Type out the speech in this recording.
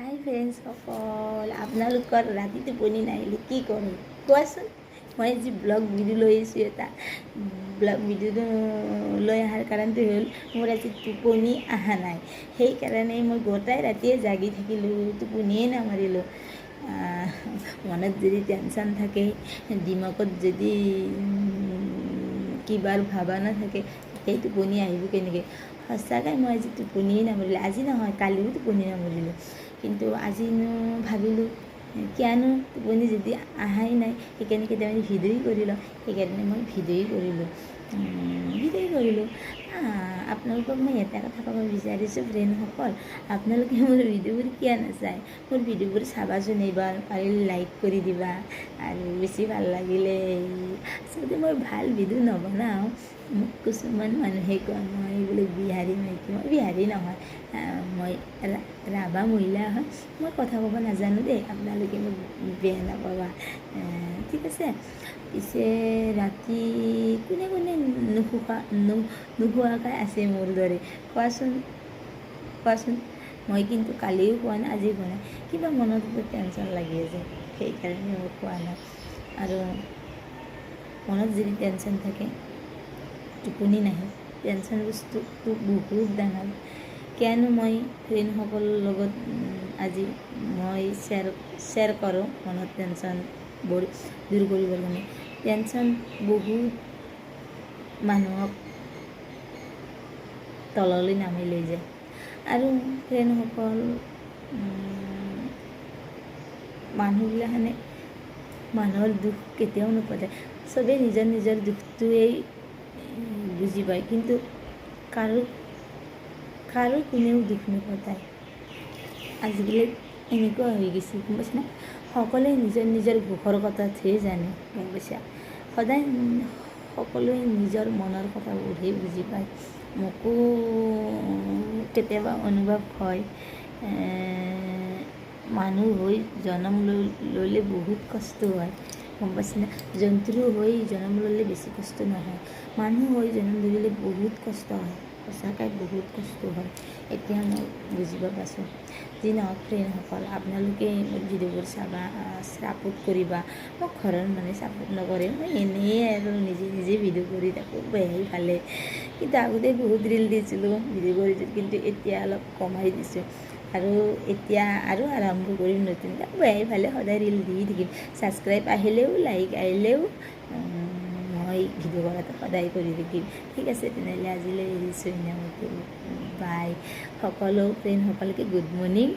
হাই friends সকল, আপোনালোকৰ ৰাতি টোপনি নাহিলে কি কৰোঁ কোৱাচোন। মই আজি ব্লগ ভিডিঅ' লৈ আহিছোঁ। এটা ব্লগ ভিডিঅ'টো লৈ অহাৰ কাৰণটো হ'ল মোৰ আজি টোপনি অহা নাই। সেইকাৰণে মই গোটেই ৰাতিয়ে জাগি থাকিলোঁ, টোপনিয়ে নামাৰিলোঁ। মনত যদি টেনশ্যন থাকে, দিমাগত যদি কিবাৰ ভাৱনা থাকে, সেই টোপনি আহিব কেনেকৈ। সঁচাকৈ মই আজি টোপনিয়ে নামাৰিলোঁ। আজি নহয়, কালিও টোপনি নামাৰিলোঁ। কিন্তু আজি ভাবিলোঁ কিয়নো টোপনি যদি অহাই নাই, সেইকাৰণে কেইটামান ভিডিঅ'ই কৰি লওঁ। সেইকাৰণে মই ভিডিঅ'ই কৰিলোঁ। আপোনালোকক মই এটা কথা ক'ব বিচাৰিছোঁ ফ্ৰেণ্ডসকল, আপোনালোকে মোৰ ভিডিঅ'বোৰ কিয় নাচায়? মোৰ ভিডিঅ'বোৰ চাবাচোন, এইবাৰ পাৰিলে লাইক কৰি দিবা। আৰু বেছি ভাল লাগিলে, আচলতে মই ভাল ভিডিঅ' নবনাওঁ। মোক কিছুমান মানুহে কয় মই বোলে বিহাৰী মাইকী। মই বিহাৰী নহয়, মই ৰাভা মহিলা হয়। মই কথা ক'ব নাজানো দেই, আপোনালোকে মোক বেয়া নাপাবা, ঠিক আছে। পিছে ৰাতি কোনে কোনে নোখোৱাকৈ আছে মোৰ দৰে কোৱাচোন। মই কিন্তু কালিও খোৱা নাই, আজি খোৱা নাই। কিবা মনত টেনশ্যন লাগি আছে, সেইকাৰণে মই খোৱা নাই। আৰু মনত যদি টেনশ্যন থাকে, টোপনি নাহে। টেনশ্যন বস্তুটো বহুত ডাঙৰ। কিয়নো মই ফ্ৰেণ্ডসকলৰ লগত আজি মই শ্বেয়াৰ কৰোঁ মনত টেনশ্যনবোৰ দূৰ কৰিবৰ কাৰণে। টেনশ্যন বহুত মানুহক তললৈ নামি লৈ যায়। আৰু ফ্ৰেণ্ডসকল, মানুহবিলাখানে মানুহৰ দুখ কেতিয়াও নপতায়। চবেই নিজৰ নিজৰ দুখটোৱেই বুজি পায়, কিন্তু কাৰো কোনেও দুখ নপতায়। আজিকালি এনেকুৱা হৈ গৈছে, গম পাইছা না? সকলোৱে নিজৰ নিজৰ সুখৰ কথাটোহে জানে, গম পাইছা? সদায় সকলোৱে নিজৰ মনৰ কথাবোৰহে বুজি পায়। মোকো কেতিয়াবা অনুভৱ হয়, মানুহ হৈ জন্ম ল'লে বহুত কষ্ট হয়, গম পাইছে না? জন্তু হৈ জন্ম ল'লে বেছি কষ্ট নহয়, মানুহ হৈ জন্ম ধৰিলে বহুত কষ্ট হয়। সঁচাকৈ বহুত কষ্ট হয়। এতিয়া মই বুজিব পাইছোঁ। যি নহওক ফ্ৰেণ্ডসকল, আপোনালোকে মোৰ ভিডিঅ'বোৰ চাবা, ছাপোৰ্ট কৰিবা। মোক ঘৰৰ মানুহে ছাপোৰ্ট নকৰে, মই এনেই আৰু নিজে ভিডিঅ' কৰি থাকোঁ, বেয়াই পালে। কিন্তু আগতে বহুত ৰিল দিছিলোঁ, ভিডিঅ' কৰিছিলোঁ, কিন্তু এতিয়া অলপ কমাই দিছোঁ। আৰু এতিয়া আৰু আৰম্ভ কৰিম নতুনকৈ, বেয়াই পালে সদায় ৰিল দি থাকিম। ছাবস্ক্ৰাইব আহিলেও, লাইক আহিলেও মই ভিডিঅ' কৰাটো সদায় কৰি থাকিম, ঠিক আছে। তেনেহ'লে আজিলৈ এৰিছোঁ, বাই। সকলো ফ্ৰেণ্ডসকলকে গুড মৰ্ণিং।